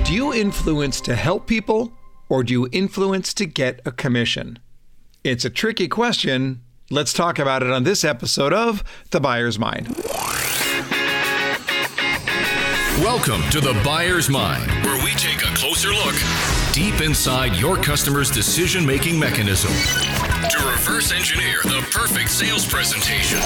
Do you influence to help people, or do you influence to get a commission? It's a tricky question. Let's talk about it on this episode of The Buyer's Mind. Welcome to The Buyer's Mind, where we take a closer look deep inside your customer's decision-making mechanism to reverse engineer the perfect sales presentation.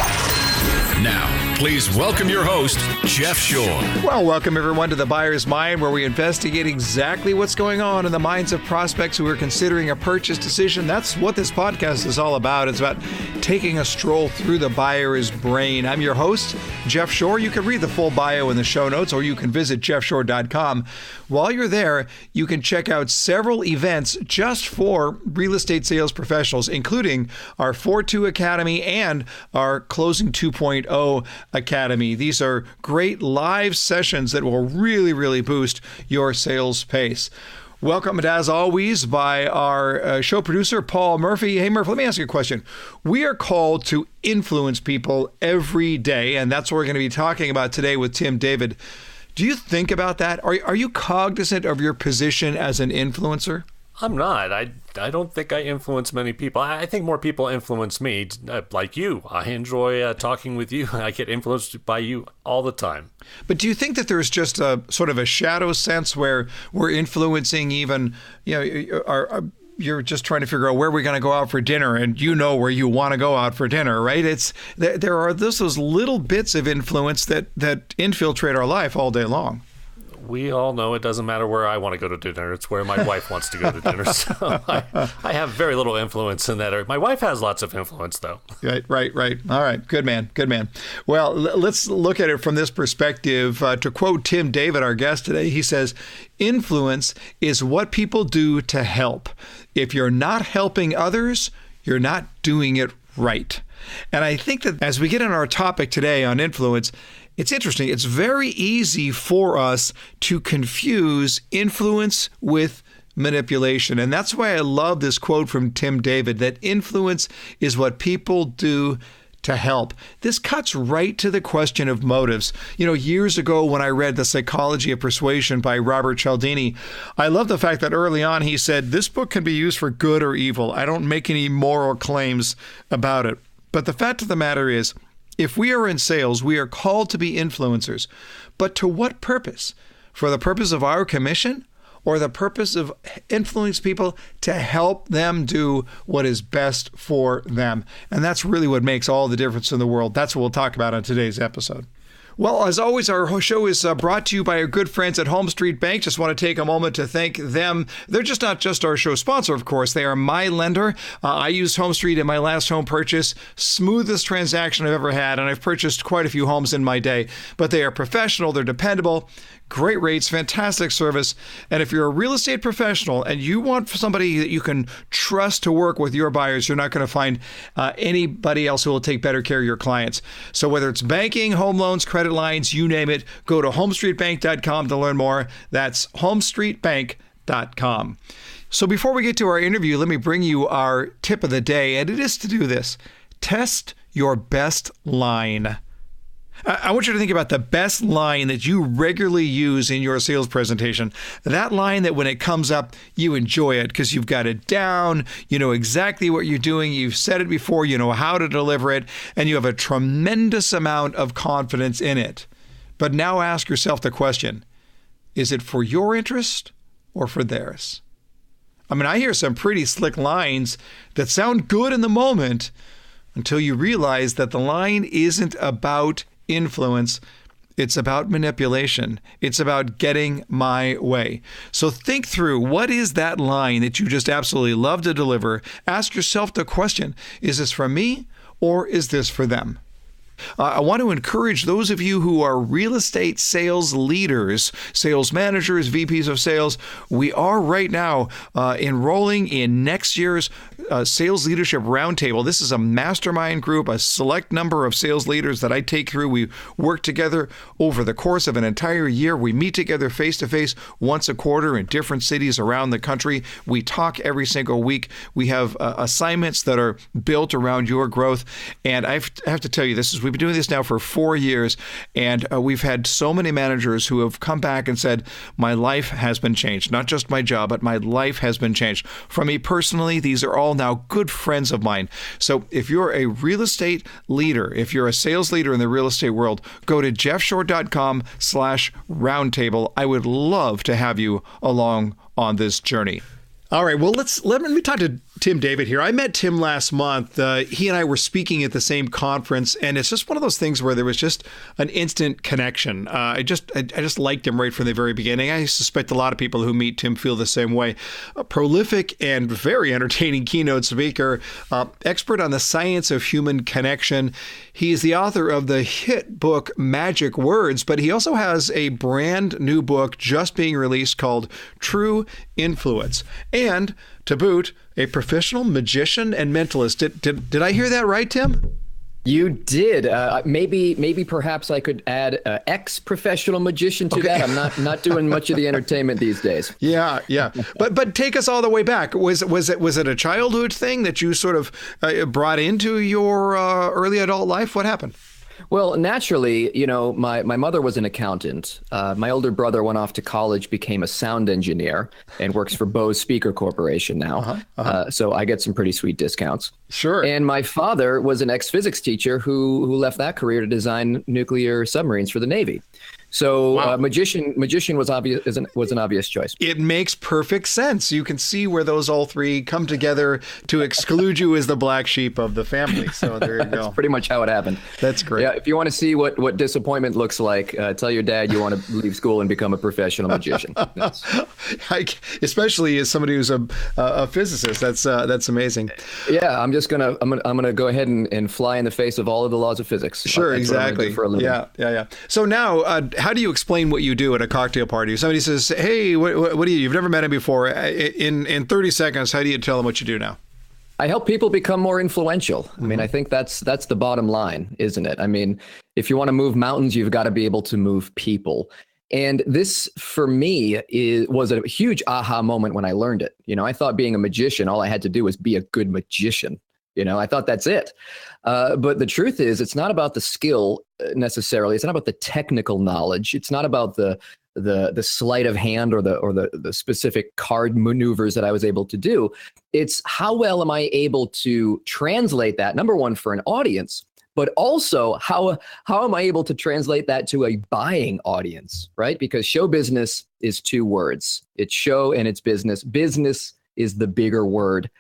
Now, please welcome your host, Jeff Shore. Well, welcome everyone to The Buyer's Mind, where we investigate exactly what's going on in the minds of prospects who are considering a purchase decision. That's what this podcast is all about. It's about taking a stroll through the buyer's brain. I'm your host, Jeff Shore. You can read the full bio in the show notes, or you can visit jeffshore.com. While you're there, you can check out several events just for real estate sales professionals, including our 4.2 Academy and our Closing 2.0 Academy. These are great live sessions that will really boost your sales pace. Welcomed, as always, by our show producer, Paul Murphy. Hey, Murphy, let me ask you a question. We are called to influence people every day, and that's what we're going to be talking about today with Tim David. Do you think about that? Are you cognizant of your position as an influencer? I'm not. I don't think I influence many people. I think more people influence me, like you. I enjoy talking with you. I get influenced by you all the time. But do you think that there's just a sort of a shadow sense where we're influencing even, you're just trying to figure out where we're going to go out for dinner, and you know where you want to go out for dinner, right? There are those little bits of influence that infiltrate our life all day long. We all know it doesn't matter where I want to go to dinner. It's where my wife wants to go to dinner. So I have very little influence in that area. My wife has lots of influence, though. Right. All right. Good man. Well, let's look at it from this perspective. To quote Tim David, our guest today, he says, influence is what people do to help. If you're not helping others, you're not doing it right. And I think that as we get on our topic today on influence, it's interesting. It's very easy for us to confuse influence with manipulation. And that's why I love this quote from Tim David, that influence is what people do to help. This cuts right to the question of motives. Years ago when I read The Psychology of Persuasion by Robert Cialdini, I love the fact that early on he said, this book can be used for good or evil. I don't make any moral claims about it. But the fact of the matter is, if we are in sales, we are called to be influencers. But to what purpose? For the purpose of our commission, or the purpose of influencing people to help them do what is best for them? And that's really what makes all the difference in the world. That's what we'll talk about on today's episode. Well, as always, our show is brought to you by our good friends at Home Street Bank. Just want to take a moment to thank them. They're just not just our show sponsor, of course. They are my lender. I used Home Street in my last home purchase. Smoothest transaction I've ever had, and I've purchased quite a few homes in my day. But they are professional. They're dependable. Great rates, fantastic service. And if you're a real estate professional and you want somebody that you can trust to work with your buyers, you're not going to find anybody else who will take better care of your clients. So whether it's banking, home loans, credit lines, you name it, go to homestreetbank.com to learn more. That's homestreetbank.com. So before we get to our interview, let me bring you our tip of the day, and it is to do this. Test your best line. I want you to think about the best line that you regularly use in your sales presentation. That line that when it comes up, you enjoy it because you've got it down, you know exactly what you're doing, you've said it before, you know how to deliver it, and you have a tremendous amount of confidence in it. But now ask yourself the question, is it for your interest or for theirs? I mean, I hear some pretty slick lines that sound good in the moment until you realize that the line isn't about influence. It's about manipulation. It's about getting my way. So think through, what is that line that you just absolutely love to deliver? Ask yourself the question, is this for me or is this for them? I want to encourage those of you who are real estate sales leaders, sales managers, VPs of sales. We are right now enrolling in next year's Sales Leadership Roundtable. This is a mastermind group, a select number of sales leaders that I take through. We work together over the course of an entire year. We meet together face-to-face once a quarter in different cities around the country. We talk every single week. We have assignments that are built around your growth. And I have to tell you, this is We've been doing this now for 4 years, and we've had so many managers who have come back and said, my life has been changed. Not just my job, but my life has been changed. For me personally, these are all now good friends of mine. So if you're a real estate leader, if you're a sales leader in the real estate world, go to jeffshore.com/roundtable. I would love to have you along on this journey. All right, well, let me talk to Tim David here. I met Tim last month. He and I were speaking at the same conference, and it's just one of those things where there was just an instant connection. I just liked him right from the very beginning. I suspect a lot of people who meet Tim feel the same way. A prolific and very entertaining keynote speaker, expert on the science of human connection. He is the author of the hit book Magic Words, but he also has a brand new book just being released called True Influence. And to boot, a professional magician and mentalist. Did I hear that right, Tim? You did. Maybe perhaps I could add ex-professional magician to that. I'm not doing much of the entertainment these days. Yeah. But take us all the way back. Was it a childhood thing that you sort of brought into your early adult life? What happened? Well, naturally, my mother was an accountant. My older brother went off to college, became a sound engineer, and works for Bose Speaker Corporation now. So I get some pretty sweet discounts. Sure. And my father was an ex-physics teacher who left that career to design nuclear submarines for the Navy. So wow. Magician was an obvious choice. It makes perfect sense. You can see where those all three come together to exclude you as the black sheep of the family. So there you go. That's pretty much how it happened. That's great. Yeah, if you want to see what disappointment looks like, tell your dad you want to leave school and become a professional magician. Especially as somebody who's a physicist. That's amazing. Yeah, I'm gonna go ahead and fly in the face of all of the laws of physics. Sure, exactly. For a living. Yeah. So now, how do you explain what you do at a cocktail party? If somebody says, "Hey, what do you? You've never met him before." In 30 seconds, how do you tell them what you do now? I help people become more influential. I mean, I think that's the bottom line, isn't it? I mean, if you want to move mountains, you've got to be able to move people. And this, for me, was a huge aha moment when I learned it. I thought being a magician, all I had to do was be a good magician. I thought that's it. But the truth is, it's not about the skill necessarily. It's not about the technical knowledge. It's not about the sleight of hand or the specific card maneuvers that I was able to do. It's how well am I able to translate that, number one, for an audience, but also how am I able to translate that to a buying audience, right? Because show business is two words. It's show and it's business. Business is the bigger word.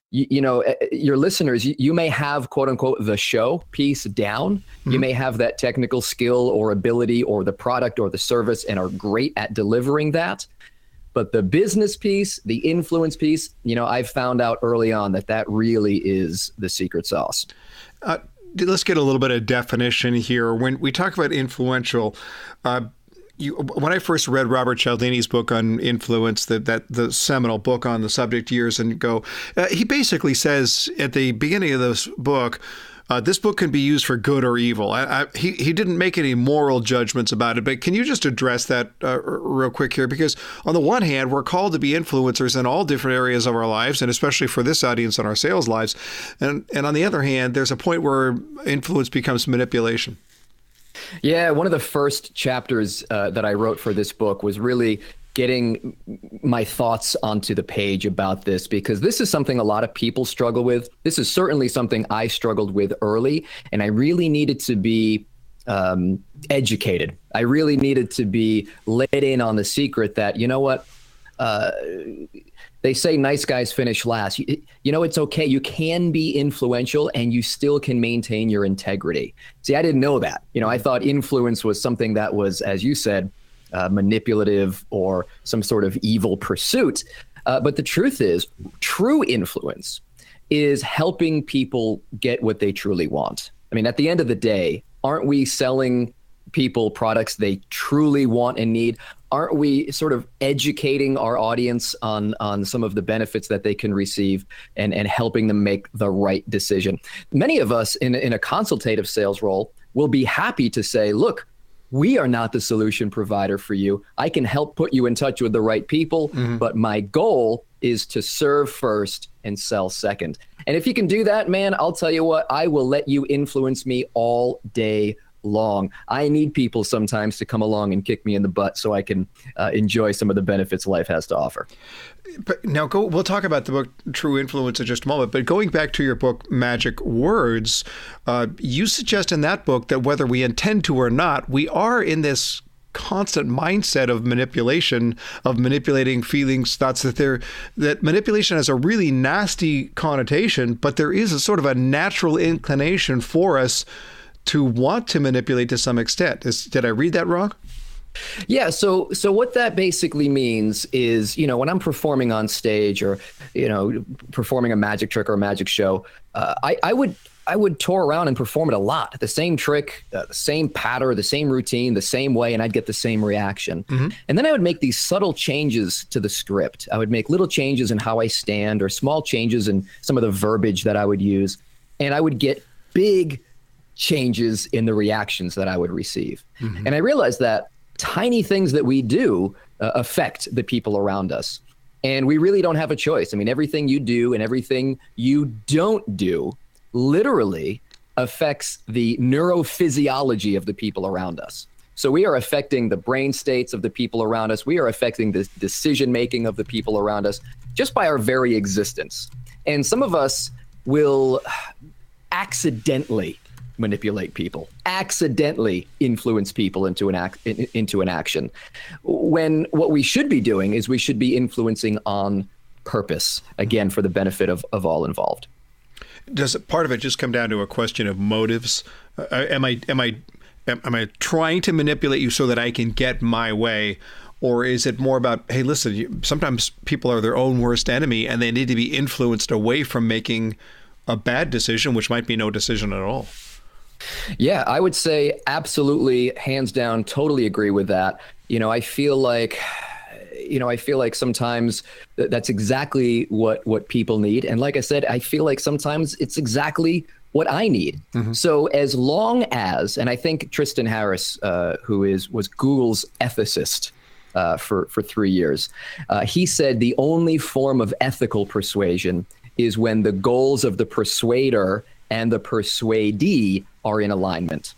Your listeners, you may have, quote unquote, the show piece down. Mm-hmm. You may have that technical skill or ability or the product or the service and are great at delivering that. But the business piece, the influence piece, I've found out early on that really is the secret sauce. Let's get a little bit of definition here. When we talk about influential, when I first read Robert Cialdini's book on influence, the seminal book on the subject years ago, he basically says at the beginning of this book, this book can be used for good or evil. He didn't make any moral judgments about it, but can you just address that real quick here? Because on the one hand, we're called to be influencers in all different areas of our lives, and especially for this audience in our sales lives. And on the other hand, there's a point where influence becomes manipulation. Yeah, one of the first chapters that I wrote for this book was really getting my thoughts onto the page about this, because this is something a lot of people struggle with. This is certainly something I struggled with early, and I really needed to be educated. I really needed to be let in on the secret that, they say nice guys finish last. It's okay. You can be influential and you still can maintain your integrity. See, I didn't know that. I thought influence was something that was, as you said, manipulative or some sort of evil pursuit. But the truth is, true influence is helping people get what they truly want. I mean, at the end of the day, aren't we selling people products they truly want and need? Aren't we sort of educating our audience on some of the benefits that they can receive and helping them make the right decision? Many of us in a consultative sales role will be happy to say, look, we are not the solution provider for you. I can help put you in touch with the right people, but my goal is to serve first and sell second. And if you can do that, man, I'll tell you what, I will let you influence me all day long. I need people sometimes to come along and kick me in the butt so I can enjoy some of the benefits life has to offer. But now we'll talk about the book True Influence in just a moment. But going back to your book, Magic Words, you suggest in that book that whether we intend to or not, we are in this constant mindset of manipulation, of manipulating feelings, thoughts, that manipulation has a really nasty connotation, but there is a sort of a natural inclination for us to want to manipulate to some extent. Did I read that wrong? Yeah. So what that basically means is, when I'm performing on stage or, performing a magic trick or a magic show, I would tour around and perform it a lot. The same trick, the same pattern, the same routine, the same way, and I'd get the same reaction. Mm-hmm. And then I would make these subtle changes to the script. I would make little changes in how I stand or small changes in some of the verbiage that I would use. And I would get big changes in the reactions that I would receive. Mm-hmm. And I realized that tiny things that we do affect the people around us. And we really don't have a choice. I mean, everything you do and everything you don't do literally affects the neurophysiology of the people around us. So we are affecting the brain states of the people around us. We are affecting the decision-making of the people around us just by our very existence. And some of us will accidentally manipulate people, accidentally influence people into an action, when what we should be doing is we should be influencing on purpose, again, for the benefit of all involved. Does part of it just come down to a question of motives? Am I trying to manipulate you so that I can get my way? Or is it more about, hey, listen, sometimes people are their own worst enemy and they need to be influenced away from making a bad decision, which might be no decision at all? Yeah, I would say absolutely, hands down, totally agree with that. I feel like sometimes that's exactly what people need. And like I said, I feel like sometimes it's exactly what I need. Mm-hmm. So as long as, and I think Tristan Harris, who was Google's ethicist for 3 years, he said the only form of ethical persuasion is when the goals of the persuader and the persuadee are in alignment.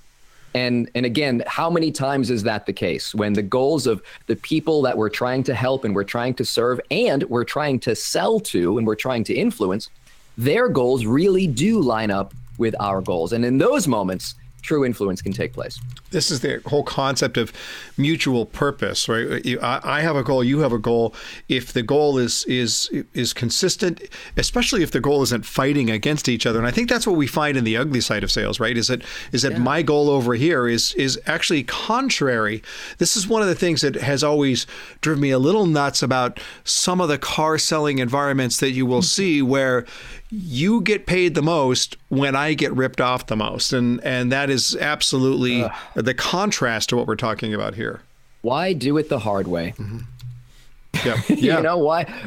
And again, how many times is that the case when the goals of the people that we're trying to help and we're trying to serve and we're trying to sell to and we're trying to influence, their goals really do line up with our goals. And in those moments, true influence can take place. This is the whole concept of mutual purpose, right? I have a goal, you have a goal. If the goal is consistent, especially if the goal isn't fighting against each other, and I think that's what we find in the ugly side of sales, right? Is that my goal over here is actually contrary. This is one of the things that has always driven me a little nuts about some of the car selling environments that you will see where you get paid the most when I get ripped off the most. And that is absolutely the contrast to what we're talking about here. Why do it the hard way? Mm-hmm. Yeah.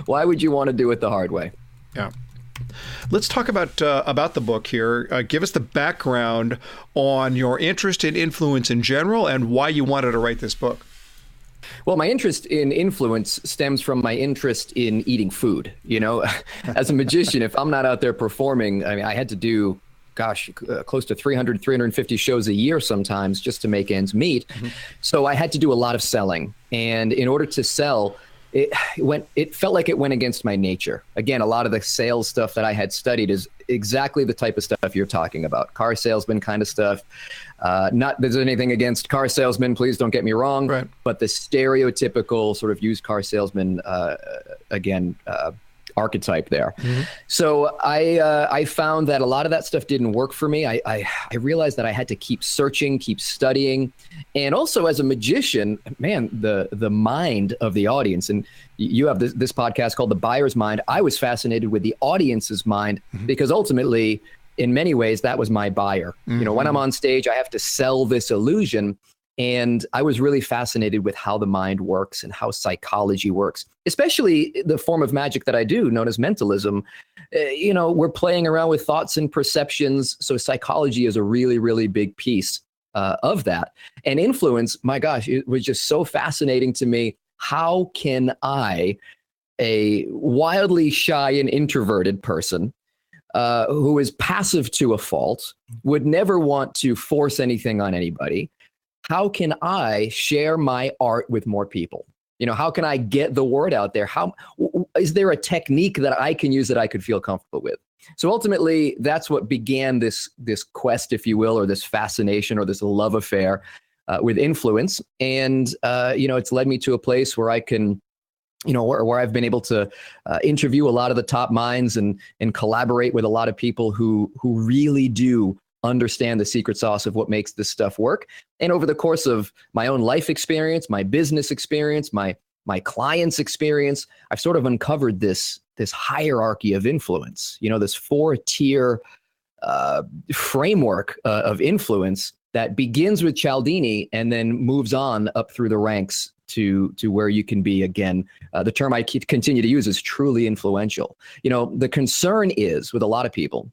Why would you want to do it the hard way? Yeah. Let's talk about the book here. Give us the background on your interest in influence in general and why you wanted to write this book. Well, my interest in influence stems from my interest in eating food. As a magician, if I'm not out there performing, I mean, I had to do, close to 300, 350 shows a year sometimes just to make ends meet. Mm-hmm. So I had to do a lot of selling. And in order to sell, it felt like it went against my nature. Again, a lot of the sales stuff that I had studied is exactly the type of stuff you're talking about. Car salesman kind of stuff. Not that there's anything against car salesmen, please don't get me wrong, right. But the stereotypical sort of used car salesman, archetype there. Mm-hmm. So I found that a lot of that stuff didn't work for me. I realized that I had to keep searching, keep studying. And also as a magician, man, the mind of the audience, and you have this podcast called The Buyer's Mind. I was fascinated with the audience's mind mm-hmm. because ultimately, in many ways, that was my buyer. Mm-hmm. When I'm on stage, I have to sell this illusion. And I was really fascinated with how the mind works and how psychology works, especially the form of magic that I do, known as mentalism. We're playing around with thoughts and perceptions. So psychology is a really, really big piece of that. And influence, my gosh, it was just so fascinating to me. How can I, a wildly shy and introverted person, who is passive to a fault, would never want to force anything on anybody. How can I share my art with more people? How can I get the word out there? How is there a technique that I can use that I could feel comfortable with? So ultimately, that's what began this quest, if you will, or this fascination or this love affair with influence. And it's led me to a place where I can, where I've been able to interview a lot of the top minds and collaborate with a lot of people who really do understand the secret sauce of what makes this stuff work. And over the course of my own life experience, my business experience, my clients' experience, I've sort of uncovered this hierarchy of influence, this 4-tier framework of influence that begins with Cialdini and then moves on up through the ranks to where you can be, again, the term I continue to use is truly influential. The concern is with a lot of people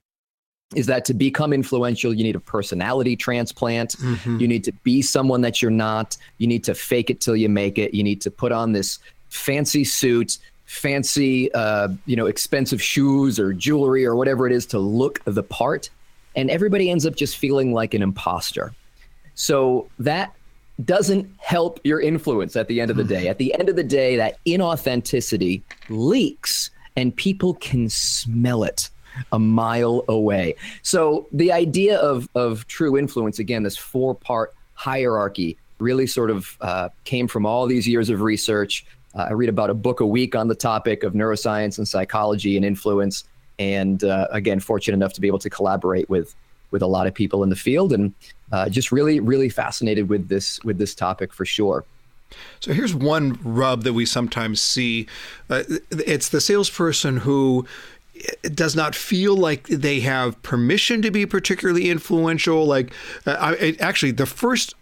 is that to become influential, you need a personality transplant. You need to be someone that you're not. You need to fake it till you make it. You need to put on this fancy suit, fancy, expensive shoes or jewelry or whatever it is to look the part. And everybody ends up just feeling like an imposter. So that doesn't help your influence at the end of the day. At the end of the day, that inauthenticity leaks and people can smell it a mile away. So the idea of true influence, again, this 4-part hierarchy really sort of came from all these years of research. I read about a book a week on the topic of neuroscience and psychology and influence. And again, fortunate enough to be able to collaborate with a lot of people in the field, and just really, really fascinated with this topic for sure. So here's one rub that we sometimes see. It's the salesperson who does not feel like they have permission to be particularly influential. Like actually, the first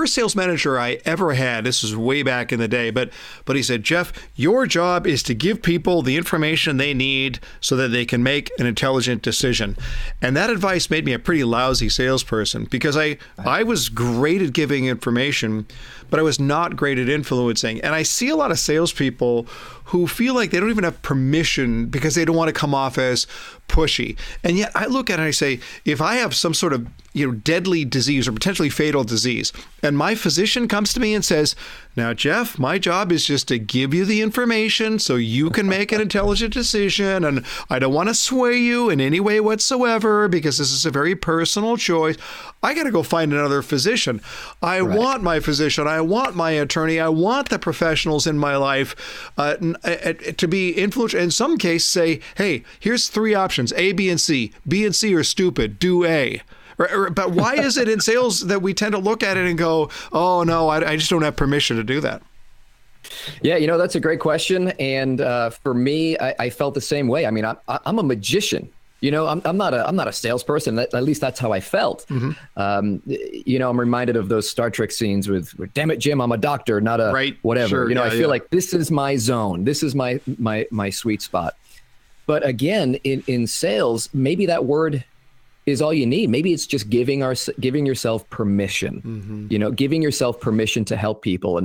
sales manager I ever had, this was way back in the day, but he said, Jeff, your job is to give people the information they need so that they can make an intelligent decision. And that advice made me a pretty lousy salesperson because I was great at giving information, but I was not great at influencing. And I see a lot of salespeople who feel like they don't even have permission because they don't want to come off as pushy. And yet I look at it and I say, if I have some sort of deadly disease or potentially fatal disease, and my physician comes to me and says, now, Jeff, my job is just to give you the information so you can make an intelligent decision. And I don't want to sway you in any way whatsoever because this is a very personal choice. I got to go find another physician. I want my physician. I want my attorney. I want the professionals in my life to be influential. In some cases, say, hey, here's 3 options, A, B, and C. B and C are stupid. Do A. But why is it in sales that we tend to look at it and go, oh, no, I just don't have permission to do that? Yeah, that's a great question. And for me, I felt the same way. I mean, I'm a magician. I'm not a salesperson. At least that's how I felt. I'm reminded of those Star Trek scenes with damn it, Jim, I'm a doctor, not a whatever. Sure, I feel like this is my zone. This is my sweet spot. But again, in sales, maybe that word is all you need. Maybe it's just giving yourself permission, giving yourself permission to help people.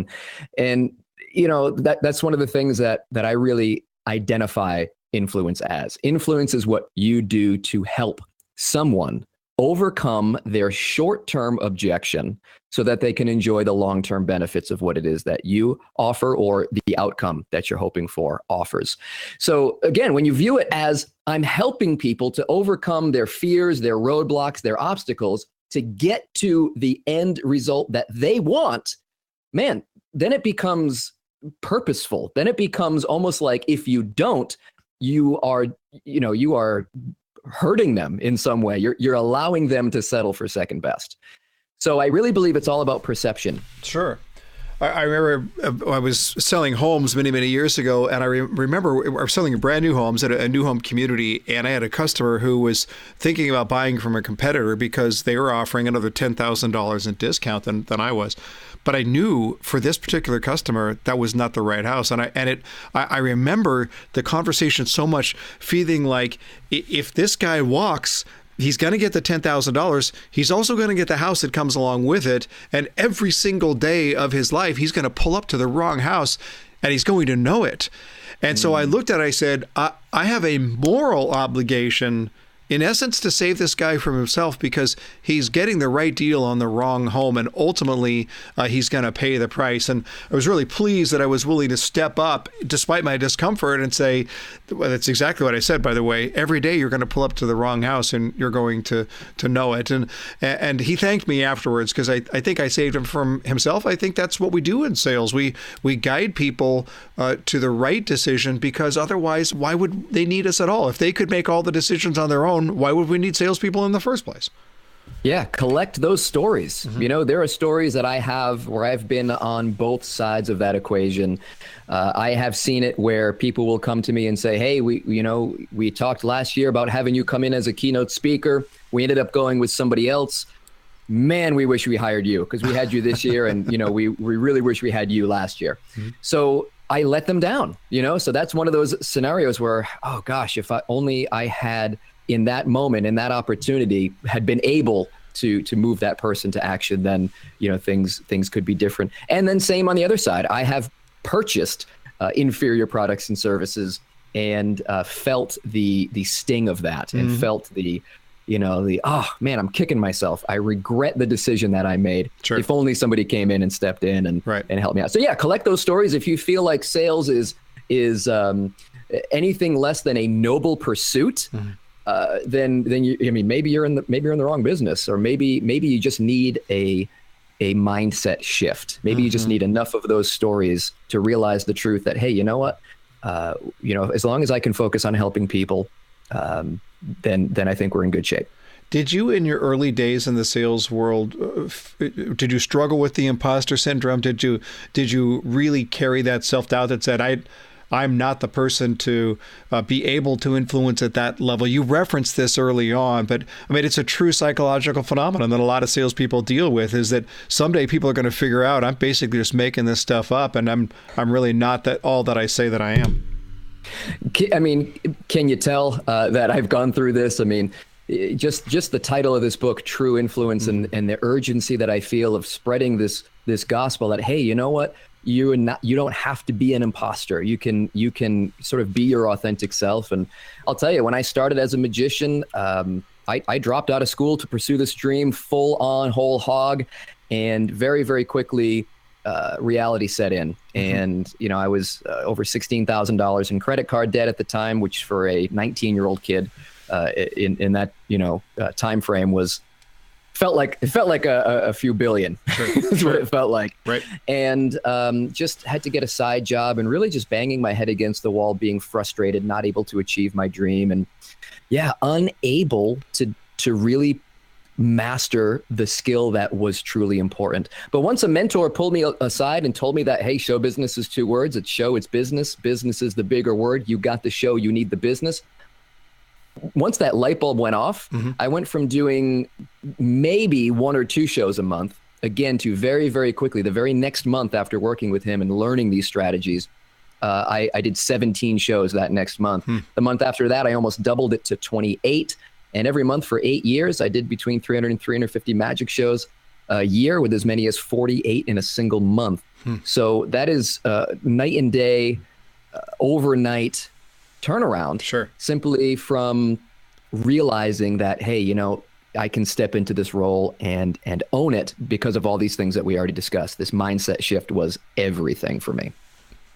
And that's one of the things that I really identify influence as. Influence is what you do to help someone overcome their short-term objection so that they can enjoy the long-term benefits of what it is that you offer or the outcome that you're hoping for offers. So again, when you view it as I'm helping people to overcome their fears, their roadblocks, their obstacles to get to the end result that they want, man, then it becomes purposeful. Then it becomes almost like if you don't, you are hurting them in some way. You're allowing them to settle for second best. So I really believe it's all about perception. Sure. I remember I was selling homes many, many years ago, and I remember I was selling brand new homes at a new home community, and I had a customer who was thinking about buying from a competitor because they were offering another $10,000 in discount than I was. But I knew for this particular customer, that was not the right house. And I remember the conversation so much feeling like if this guy walks, he's going to get the $10,000. He's also going to get the house that comes along with it. And every single day of his life, he's going to pull up to the wrong house and he's going to know it. And so I looked at it, I said, I have a moral obligation in essence, to save this guy from himself, because he's getting the right deal on the wrong home, and ultimately he's going to pay the price. And I was really pleased that I was willing to step up despite my discomfort and say, well, that's exactly what I said, by the way. Every day you're going to pull up to the wrong house and you're going to know it. And he thanked me afterwards, because I think I saved him from himself. I think that's what we do in sales. We guide people to the right decision, because otherwise, why would they need us at all? If they could make all the decisions on their own, why would we need salespeople in the first place? Yeah, collect those stories. There are stories that I have where I've been on both sides of that equation. I have seen it where people will come to me and say, hey, we talked last year about having you come in as a keynote speaker. We ended up going with somebody else. Man, we wish we hired you, because we had you this year, and we really wish we had you last year. So I let them down, so that's one of those scenarios where, oh gosh, if I had in that moment, in that opportunity, had been able to move that person to action, then things could be different. And then same on the other side, I have purchased inferior products and services and felt the sting of that, and felt the oh man, I'm kicking myself. I regret the decision that I made. Sure. If only somebody came in and stepped in and helped me out. So yeah, collect those stories. If you feel like sales is anything less than a noble pursuit, then maybe you're in the wrong business, or maybe you just need a mindset shift. Maybe you just need enough of those stories to realize the truth that, hey, you know what, as long as I can focus on helping people, then I think we're in good shape. Did you, in your early days in the sales world, did you struggle with the imposter syndrome? Did you really carry that self-doubt that said, I'm not the person to be able to influence at that level? You referenced this early on, but I mean, it's a true psychological phenomenon that a lot of salespeople deal with, is that someday people are going to figure out, I'm basically just making this stuff up, and I'm really not all that I say that I am. I mean, can you tell that I've gone through this? I mean, just the title of this book, True Influence, and the urgency that I feel of spreading this gospel that, hey, you know what? You don't have to be an imposter. You can sort of be your authentic self. And I'll tell you, when I started as a magician, I dropped out of school to pursue this dream full on, whole hog, and very, very quickly reality set in. And I was over $16,000 in credit card debt at the time, which for a 19-year-old kid in that time frame felt like a few billion. That's what it felt like. Right. And just had to get a side job, and really just banging my head against the wall, being frustrated, not able to achieve my dream, and unable to really master the skill that was truly important. But once a mentor pulled me aside and told me that, hey, show business is 2 words. It's show, it's business. Business is the bigger word. You got the show, you need the business. Once that light bulb went off, I went from doing maybe 1 or 2 shows a month, again, to very, very quickly, the very next month after working with him and learning these strategies, I did 17 shows that next month. The month after that, I almost doubled it to 28. And every month for 8 years, I did between 300 and 350 magic shows a year, with as many as 48 in a single month. So that is night and day, overnight turnaround. Sure. Simply from realizing that, hey, I can step into this role and own it because of all these things that we already discussed. This mindset shift was everything for me.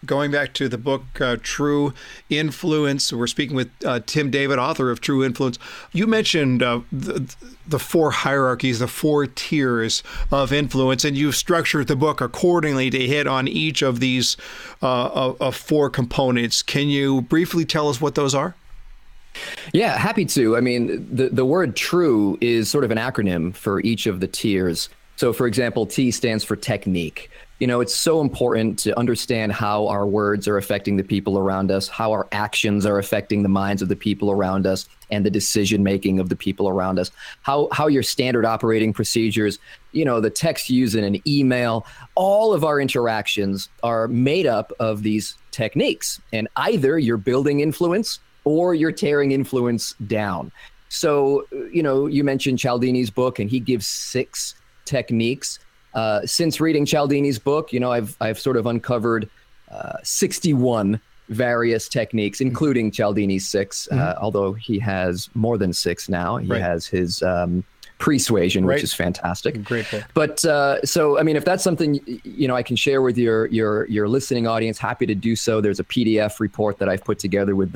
Going back to the book, True Influence, we're speaking with Tim David, author of True Influence. You mentioned the 4 hierarchies, the 4 tiers of influence, and you've structured the book accordingly to hit on each of these 4 components. Can you briefly tell us what those are? Yeah, happy to. I mean, the word true is sort of an acronym for each of the tiers. So, for example, T stands for technique. It's so important to understand how our words are affecting the people around us, how our actions are affecting the minds of the people around us, and the decision-making of the people around us, how your standard operating procedures, the text you use in an email, all of our interactions are made up of these techniques. And either you're building influence or you're tearing influence down. So, you mentioned Cialdini's book, and he gives 6 techniques. Since reading Cialdini's book, I've sort of uncovered 61 various techniques, including Cialdini's 6, although he has more than 6 now. He has his persuasion, which is fantastic. Great book. But so, I mean, if that's something, I can share with your listening audience, happy to do so. There's a PDF report that I've put together with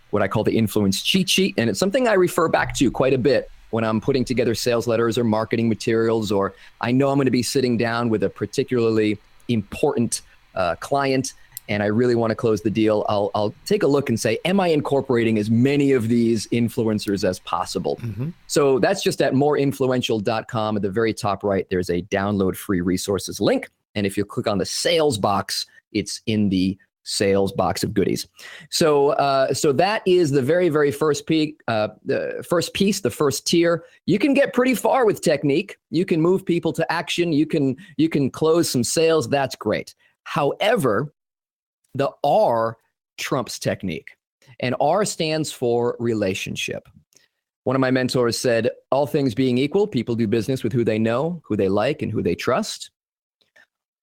what I call the influence cheat sheet. And it's something I refer back to quite a bit when I'm putting together sales letters or marketing materials, or I know I'm going to be sitting down with a particularly important client and I really want to close the deal. I'll take a look and say, am I incorporating as many of these influencers as possible? So that's just at moreinfluential.com. At the very top right, there's a download free resources link. And if you click on the sales box, it's in the sales box of goodies. So that is the very, very first piece, the first tier. You can get pretty far with technique. You can move people to action. You can close some sales. That's great. However, the R trumps technique, and R stands for relationship. One of my mentors said, all things being equal, people do business with who they know, who they like, and who they trust.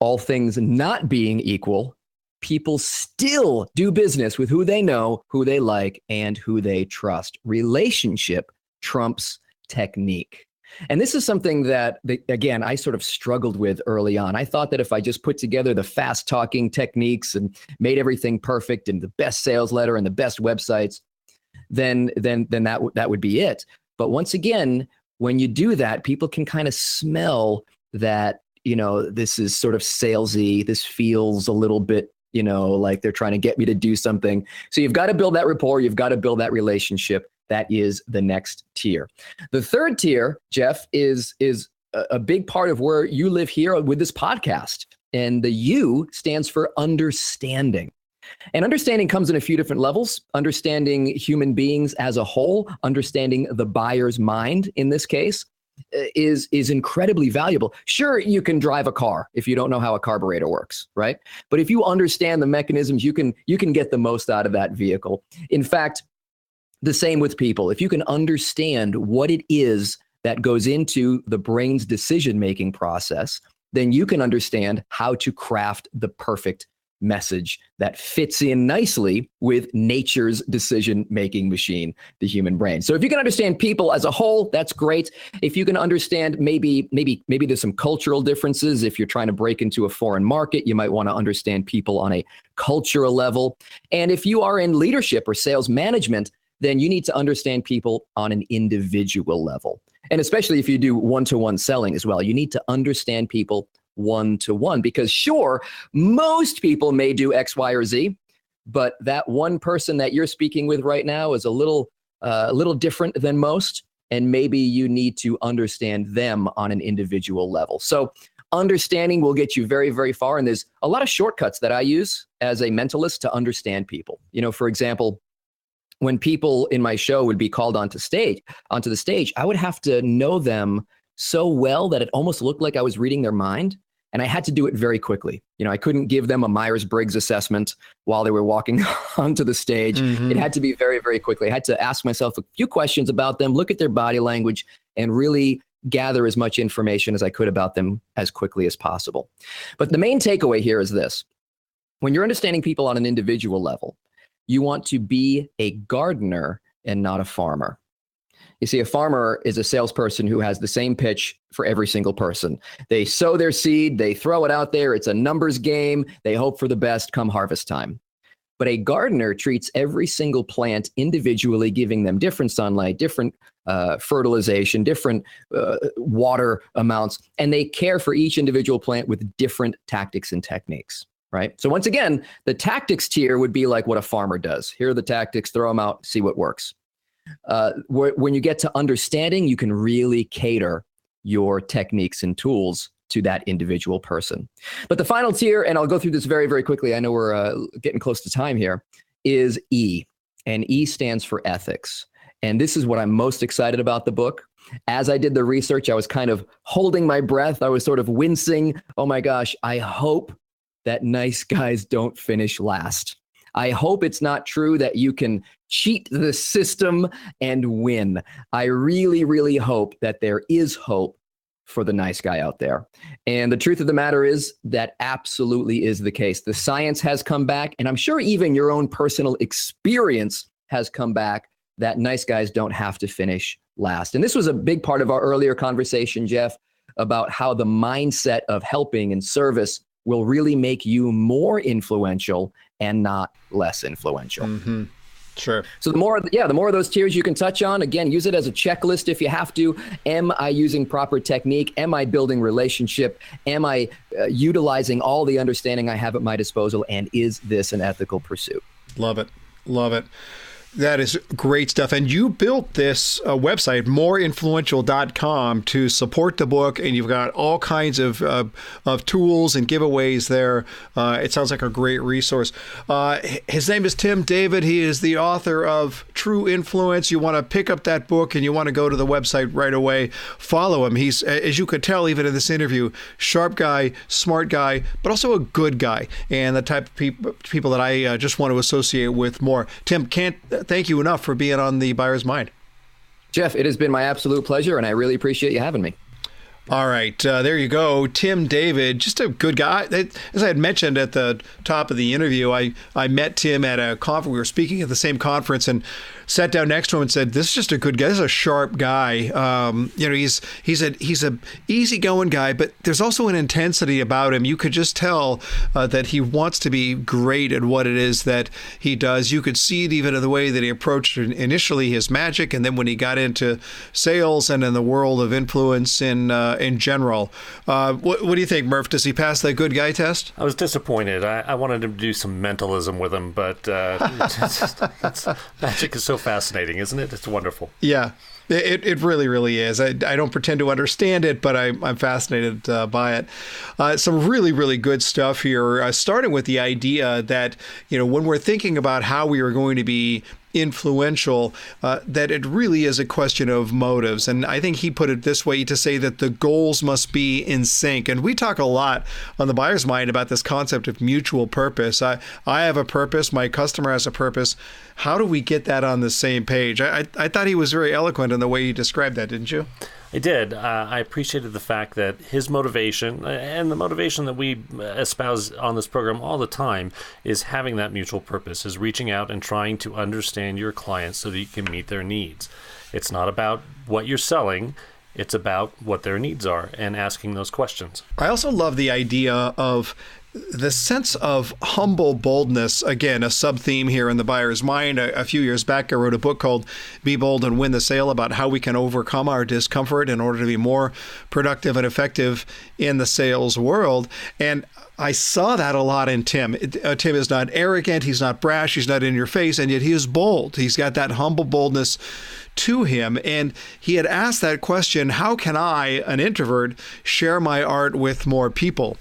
All things not being equal, people still do business with who they know, who they like, and who they trust. Relationship trumps technique. And this is something that, again, I sort of struggled with early on. I thought that if I just put together the fast talking techniques and made everything perfect and the best sales letter and the best websites, then that would be it. But once again, when you do that, people can kind of smell that, this is sort of salesy. This feels a little bit, like they're trying to get me to do something. So you've got to build that rapport. You've got to build that relationship. That is the next tier. The third tier, Jeff, is a big part of where you live here with this podcast. And the U stands for understanding. And understanding comes in a few different levels. Understanding human beings as a whole, understanding the buyer's mind in this case, is incredibly valuable. Sure, you can drive a car if you don't know how a carburetor works, right? But if you understand the mechanisms, you can get the most out of that vehicle. In fact, the same with people. If you can understand what it is that goes into the brain's decision-making process, then you can understand how to craft the perfect message that fits in nicely with nature's decision-making machine, the human brain. So if you can understand people as a whole, that's great. If you can understand maybe there's some cultural differences. If you're trying to break into a foreign market, you might want to understand people on a cultural level. And if you are in leadership or sales management, then you need to understand people on an individual level. And especially if you do one-to-one selling as well, you need to understand people one-to-one, because sure, most people may do X, Y, or Z, but that one person that you're speaking with right now is a little different than most, and maybe you need to understand them on an individual level. So understanding will get you very, very far, and there's a lot of shortcuts that I use as a mentalist to understand people. For example, when people in my show would be called onto the stage, I would have to know them so well that it almost looked like I was reading their mind. And I had to do it very quickly. I couldn't give them a Myers-Briggs assessment while they were walking onto the stage. It had to be very, very quickly. I had to ask myself a few questions about them, look at their body language, and really gather as much information as I could about them as quickly as possible. But the main takeaway here is this. When you're understanding people on an individual level, you want to be a gardener and not a farmer. You see, a farmer is a salesperson who has the same pitch for every single person. They sow their seed, they throw it out there. It's a numbers game. They hope for the best come harvest time. But a gardener treats every single plant individually, giving them different sunlight, different fertilization, different water amounts, and they care for each individual plant with different tactics and techniques. Right. So once again, the tactics tier would be like what a farmer does. Here are the tactics, throw them out, see what works. When you get to understanding, you can really cater your techniques and tools to that individual person. But the final tier, and I'll go through this very, very quickly, I know we're getting close to time here, is E. And E stands for ethics. And this is what I'm most excited about the book. As I did the research, I was kind of holding my breath. I was sort of wincing. Oh my gosh, I hope that nice guys don't finish last. I hope it's not true that you can cheat the system and win. I really, really hope that there is hope for the nice guy out there. And the truth of the matter is that absolutely is the case. The science has come back, and I'm sure even your own personal experience has come back, that nice guys don't have to finish last. And this was a big part of our earlier conversation, Jeff, about how the mindset of helping and service will really make you more influential and not less influential. Mm-hmm. Sure. So the more of those tiers you can touch on, again, use it as a checklist if you have to. Am I using proper technique? Am I building relationship? Am I utilizing all the understanding I have at my disposal? And is this an ethical pursuit? Love it. Love it. That is great stuff. And you built this website, moreinfluential.com, to support the book, and you've got all kinds of tools and giveaways there. It sounds like a great resource. His name is Tim David. He is the author of True Influence. You want to pick up that book and you want to go to the website right away. Follow him. He's, as you could tell even in this interview, sharp guy, smart guy, but also a good guy, and the type of people that I just want to associate with more. Tim, can't thank you enough for being on the Buyer's Mind. Jeff, it has been my absolute pleasure, and I really appreciate you having me. All right, there you go. Tim David, just a good guy. As I had mentioned at the top of the interview, I met Tim at a conference. We were speaking at the same conference and sat down next to him and said, "This is just a good guy. This is a sharp guy. He's a easygoing guy, but there's also an intensity about him. You could just tell that he wants to be great at what it is that he does. You could see it even in the way that he approached initially his magic, and then when he got into sales and in the world of influence in general. What do you think, Murph? Does he pass that good guy test? I was disappointed. I wanted him to do some mentalism with him, but magic is so fascinating, isn't it? It's wonderful. Yeah, it really, really is. I don't pretend to understand it, but I'm fascinated by it. Some really, really good stuff here, starting with the idea that, when we're thinking about how we are going to be influential, that it really is a question of motives. And I think he put it this way, to say that the goals must be in sync. And we talk a lot on the Buyer's Mind about this concept of mutual purpose. I have a purpose, my customer has a purpose. How do we get that on the same page? I thought he was very eloquent in the way he described that, didn't you? I did. I appreciated the fact that his motivation, and the motivation that we espouse on this program all the time, is having that mutual purpose, is reaching out and trying to understand your clients so that you can meet their needs. It's not about what you're selling. It's about what their needs are and asking those questions. I also love the idea of the sense of humble boldness, again, a sub-theme here in the Buyer's Mind. A few years back, I wrote a book called Be Bold and Win the Sale, about how we can overcome our discomfort in order to be more productive and effective in the sales world. And I saw that a lot in Tim. Tim is not arrogant, he's not brash, he's not in your face, and yet he is bold. He's got that humble boldness to him. And he had asked that question, how can I, an introvert, share my art with more people?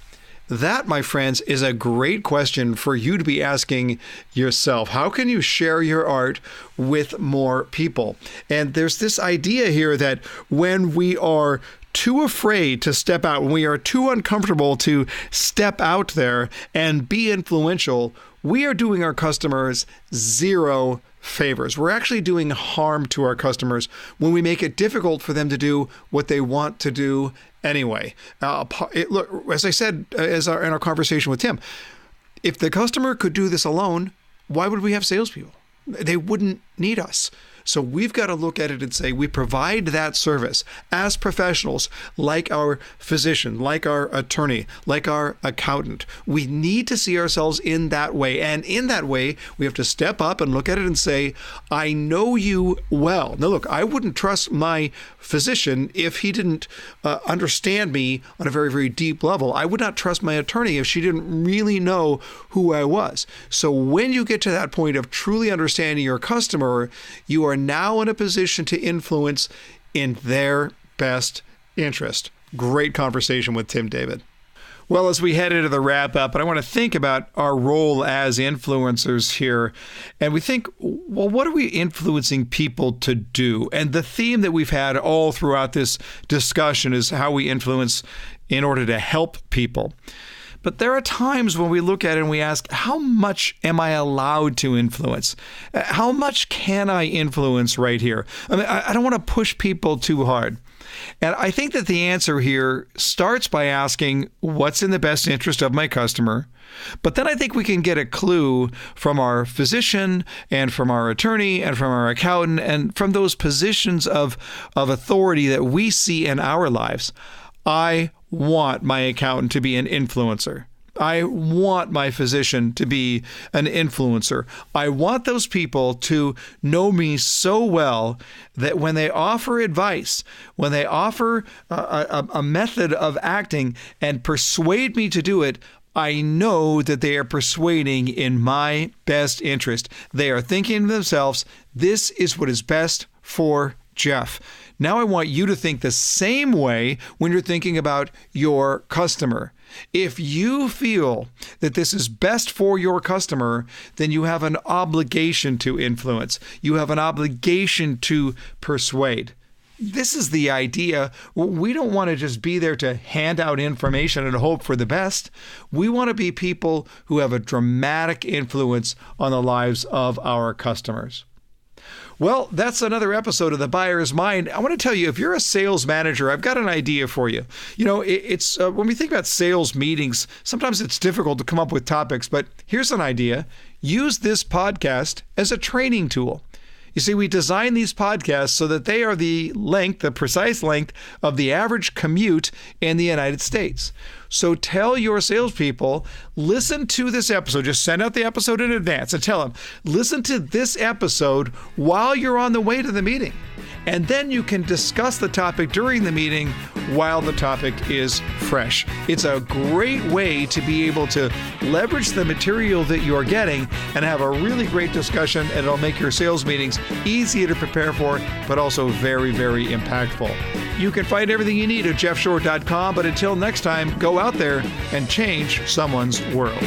That, my friends, is a great question for you to be asking yourself. How can you share your art with more people? And there's this idea here that when we are too afraid to step out, when we are too uncomfortable to step out there and be influential, we are doing our customers zero favors. We're actually doing harm to our customers when we make it difficult for them to do what they want to do anyway. Look, as I said in our conversation with Tim, if the customer could do this alone, why would we have salespeople? They wouldn't need us. So we've got to look at it and say we provide that service as professionals, like our physician, like our attorney, like our accountant. We need to see ourselves in that way. And in that way, we have to step up and look at it and say, I know you well. Now, look, I wouldn't trust my physician if he didn't understand me on a very, very deep level. I would not trust my attorney if she didn't really know who I was. So when you get to that point of truly understanding your customer, you are now in a position to influence in their best interest. Great conversation with Tim David. Well, as we head into the wrap up, I want to think about our role as influencers here. And we think, well, what are we influencing people to do? And the theme that we've had all throughout this discussion is how we influence in order to help people. But there are times when we look at it and we ask, how much am I allowed to influence? How much can I influence right here? I mean, I don't want to push people too hard. And I think that the answer here starts by asking what's in the best interest of my customer. But then I think we can get a clue from our physician and from our attorney and from our accountant and from those positions of authority that we see in our lives. I want my accountant to be an influencer. I want my physician to be an influencer. I want those people to know me so well that when they offer advice, when they offer a method of acting and persuade me to do it, I know that they are persuading in my best interest. They are thinking to themselves, this is what is best for Jeff. Now I want you to think the same way when you're thinking about your customer. If you feel that this is best for your customer, then you have an obligation to influence. You have an obligation to persuade. This is the idea. We don't want to just be there to hand out information and hope for the best. We want to be people who have a dramatic influence on the lives of our customers. Well, that's another episode of The Buyer's Mind. I want to tell you, if you're a sales manager, I've got an idea for you. You know, it's when we think about sales meetings, sometimes it's difficult to come up with topics, but here's an idea. Use this podcast as a training tool. You see, we design these podcasts so that they are the precise length of the average commute in the United States. So tell your salespeople, listen to this episode. Just send out the episode in advance and tell them, listen to this episode while you're on the way to the meeting. And then you can discuss the topic during the meeting while the topic is fresh. It's a great way to be able to leverage the material that you're getting and have a really great discussion, and it'll make your sales meetings easier to prepare for, but also very, very impactful. You can find everything you need at jeffshore.com, but until next time, go out there and change someone's world.